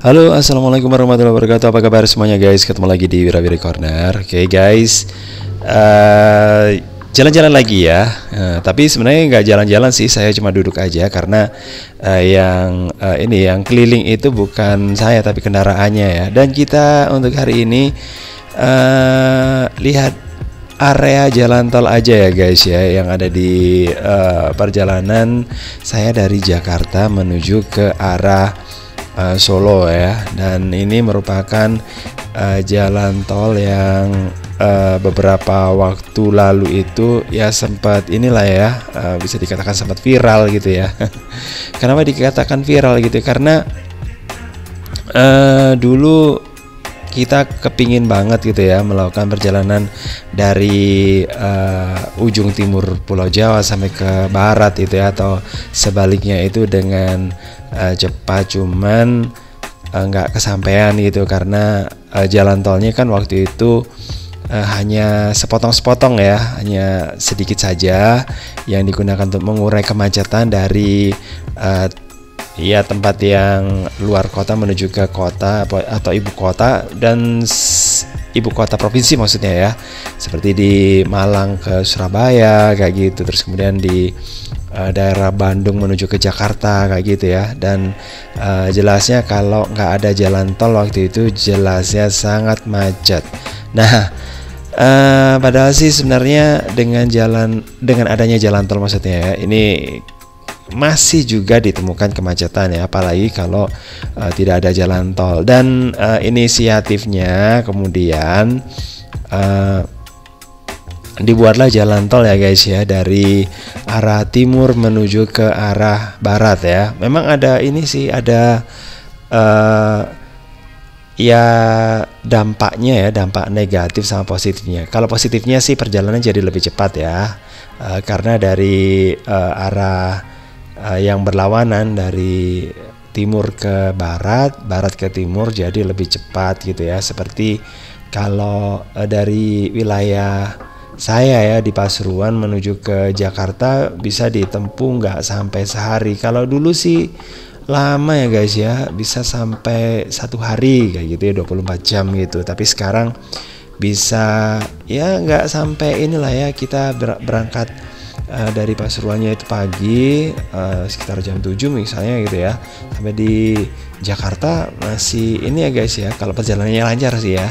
Halo, assalamualaikum warahmatullahi wabarakatuh. Apa kabar semuanya guys? Ketemu lagi di Wirawiri Corner. Oke guys, jalan-jalan lagi ya. Tapi sebenarnya nggak jalan-jalan sih, saya cuma duduk aja karena yang keliling itu bukan saya tapi kendaraannya ya. Dan kita untuk hari ini lihat area jalan tol aja ya guys ya, yang ada di perjalanan saya dari Jakarta menuju ke arah Solo ya. Dan ini merupakan jalan tol yang beberapa waktu lalu itu ya sempat inilah ya, bisa dikatakan sempat viral gitu ya. Kenapa dikatakan viral gitu? Karena dulu kita kepingin banget gitu ya melakukan perjalanan dari ujung timur Pulau Jawa sampai ke barat itu ya, atau sebaliknya itu dengan cepat, cuman nggak kesampaian gitu karena jalan tolnya kan waktu itu hanya sepotong-sepotong ya, hanya sedikit saja yang digunakan untuk mengurai kemacetan dari ya tempat yang luar kota menuju ke kota atau ibu kota dan ibu kota provinsi maksudnya ya, seperti di Malang ke Surabaya kayak gitu, terus kemudian di daerah Bandung menuju ke Jakarta kayak gitu ya. Dan jelasnya kalau nggak ada jalan tol waktu itu jelasnya sangat macet. Nah, padahal sih sebenarnya dengan adanya jalan tol maksudnya ya, ini masih juga ditemukan kemacetan ya, apalagi kalau tidak ada jalan tol. Dan inisiatifnya kemudian dibuatlah jalan tol ya guys ya, dari arah timur menuju ke arah barat ya. Memang ada ini sih, ada ya dampaknya ya, dampak negatif sama positifnya. Kalau positifnya sih perjalanan jadi lebih cepat ya, karena dari arah yang berlawanan dari timur ke barat, barat ke timur, jadi lebih cepat gitu ya. Seperti kalau dari wilayah saya ya di Pasuruan menuju ke Jakarta bisa ditempuh nggak sampai sehari. Kalau dulu sih lama ya guys ya, bisa sampai 1 hari kayak gitu ya, 24 jam gitu. Tapi sekarang bisa ya nggak sampai inilah ya, kita berangkat dari Pasuruannya itu pagi sekitar jam 7 misalnya gitu ya, sampai di Jakarta masih ini ya guys ya, kalau perjalanannya lancar sih ya,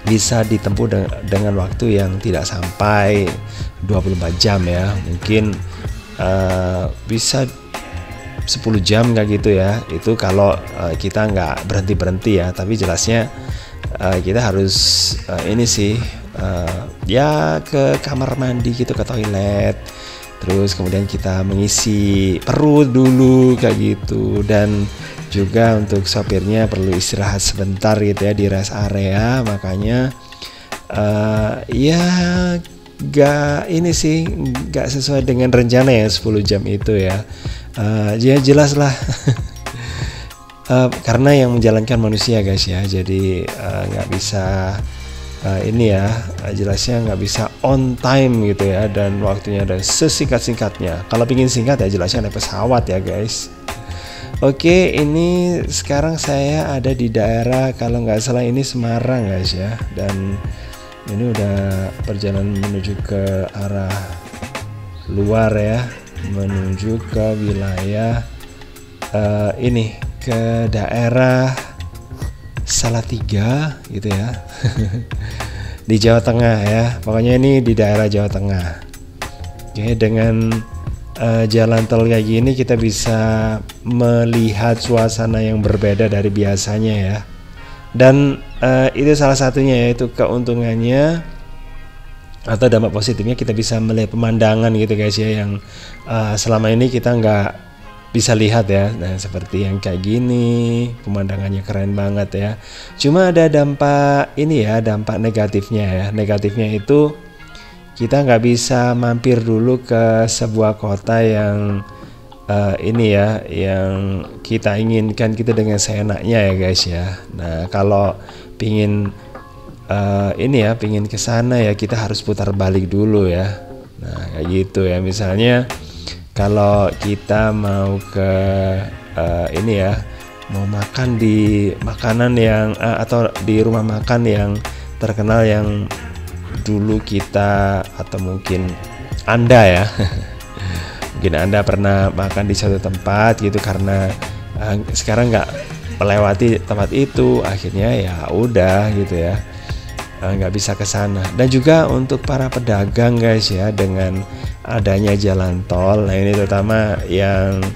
bisa ditempuh dengan waktu yang tidak sampai 24 jam ya, mungkin bisa 10 jam kayak gitu ya. Itu kalau kita nggak berhenti ya, tapi jelasnya kita harus ini sih ya ke kamar mandi gitu, ke toilet, terus kemudian kita mengisi perut dulu kayak gitu. Dan juga untuk sopirnya perlu istirahat sebentar gitu ya di rest area. Makanya ya gak ini sih, gak sesuai dengan rencana ya 10 jam itu ya. Ya jelas lah karena yang menjalankan manusia guys ya, jadi gak bisa ini ya, jelasnya nggak bisa on time gitu ya, dan waktunya ada sesingkat-singkatnya. Kalau pingin singkat ya jelasnya naik pesawat ya guys. Oke, ini sekarang saya ada di daerah, kalau nggak salah ini Semarang guys ya, dan ini udah perjalanan menuju ke arah luar ya, menuju ke wilayah ini, ke daerah Salatiga gitu ya. Di Jawa Tengah ya, pokoknya ini di daerah Jawa Tengah. Oke, dengan jalan tol kayak gini kita bisa melihat suasana yang berbeda dari biasanya ya. Dan itu salah satunya, yaitu keuntungannya atau dampak positifnya, kita bisa melihat pemandangan gitu guys ya, yang selama ini kita nggak bisa lihat ya. Nah, seperti yang kayak gini, pemandangannya keren banget ya. Cuma ada dampak ini ya, dampak negatifnya ya. Negatifnya itu kita nggak bisa mampir dulu ke sebuah kota yang ini ya, yang kita inginkan kita dengan seenaknya ya guys ya. Nah, kalau pingin ini ya, pingin kesana ya, kita harus putar balik dulu ya. Nah, kayak gitu ya. Misalnya kalau kita mau ke ini ya, mau makan di makanan yang atau di rumah makan yang terkenal yang dulu kita atau mungkin Anda ya mungkin Anda pernah makan di suatu tempat gitu, karena sekarang nggak melewati tempat itu, akhirnya ya udah gitu ya, nggak bisa ke sana. Dan juga untuk para pedagang guys ya, dengan adanya jalan tol, nah ini terutama yang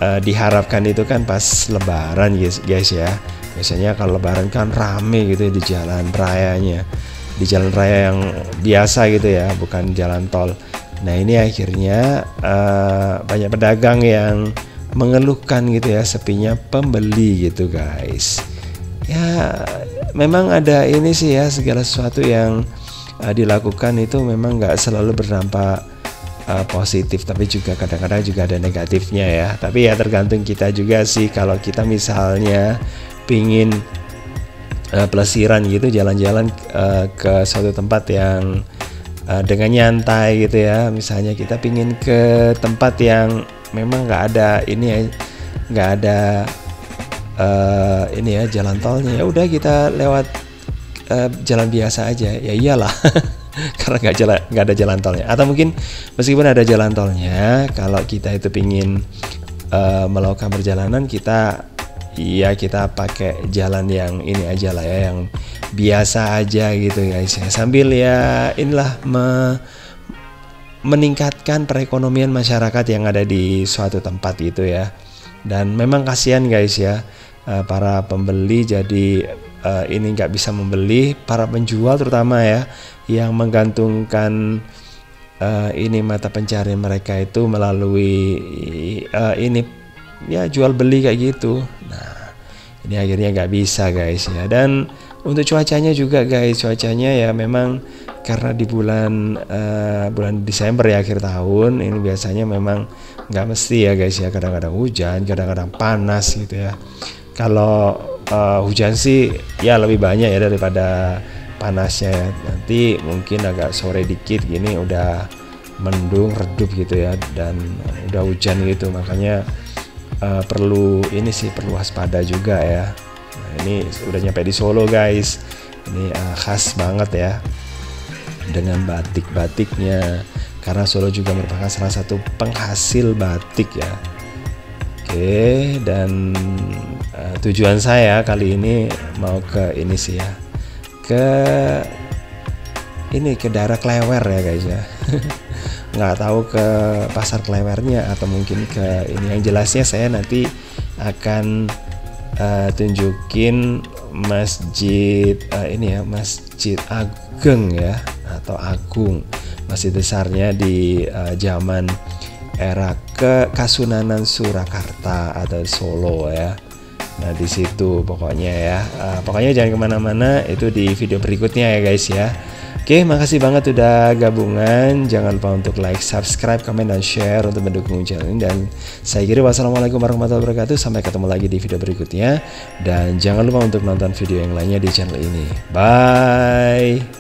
diharapkan itu kan pas lebaran guys ya. Biasanya kalau lebaran kan rame gitu di jalan rayanya, di jalan raya yang biasa gitu ya, bukan jalan tol. Nah ini akhirnya banyak pedagang yang mengeluhkan gitu ya, sepinya pembeli gitu guys. Ya memang ada ini sih ya, segala sesuatu yang dilakukan itu memang nggak selalu berdampak positif, tapi juga kadang-kadang juga ada negatifnya ya. Tapi ya tergantung kita juga sih, kalau kita misalnya pingin pelesiran gitu, jalan-jalan ke suatu tempat yang dengan nyantai gitu ya, misalnya kita pingin ke tempat yang memang nggak ada ini ya, nggak ada ini ya jalan tolnya, ya udah kita lewat jalan biasa aja, ya iyalah karena nggak ada jalan tolnya. Atau mungkin meskipun ada jalan tolnya, kalau kita itu pingin melakukan perjalanan, kita pakai jalan yang ini aja lah ya, yang biasa aja gitu guys ya, sambil ya inilah meningkatkan perekonomian masyarakat yang ada di suatu tempat gitu ya. Dan memang kasihan guys ya, para pembeli jadi ini nggak bisa membeli, para penjual terutama ya, yang menggantungkan ini mata pencarian mereka itu melalui ini ya jual beli kayak gitu. Nah ini akhirnya nggak bisa guys ya. Dan untuk cuacanya juga guys, cuacanya ya memang karena di bulan Desember ya, akhir tahun ini biasanya memang nggak mesti ya guys ya, kadang-kadang hujan, kadang-kadang panas gitu ya. Kalau hujan sih ya lebih banyak ya daripada panasnya ya. Nanti mungkin agak sore dikit gini udah mendung redup gitu ya, dan udah hujan gitu, makanya perlu waspada juga ya. Nah ini udah nyampe di Solo guys, ini khas banget ya dengan batik-batiknya, karena Solo juga merupakan salah satu penghasil batik ya. Oke, dan tujuan saya kali ini mau ke ini sih ya, ke daerah Klewer ya guys ya. Nggak tahu ke pasar Klewernya atau mungkin ke ini, yang jelasnya saya nanti akan tunjukin masjid Masjid Ageng ya, atau Agung, masjid besarnya di zaman era Kasunanan Surakarta atau Solo ya. Nah di situ pokoknya ya, pokoknya jangan kemana-mana, itu di video berikutnya ya guys ya. Oke, makasih banget udah gabungan. Jangan lupa untuk like, subscribe, komen, dan share untuk mendukung channel ini. Dan saya kira wassalamualaikum warahmatullahi wabarakatuh. Sampai ketemu lagi di video berikutnya. Dan jangan lupa untuk nonton video yang lainnya di channel ini. Bye.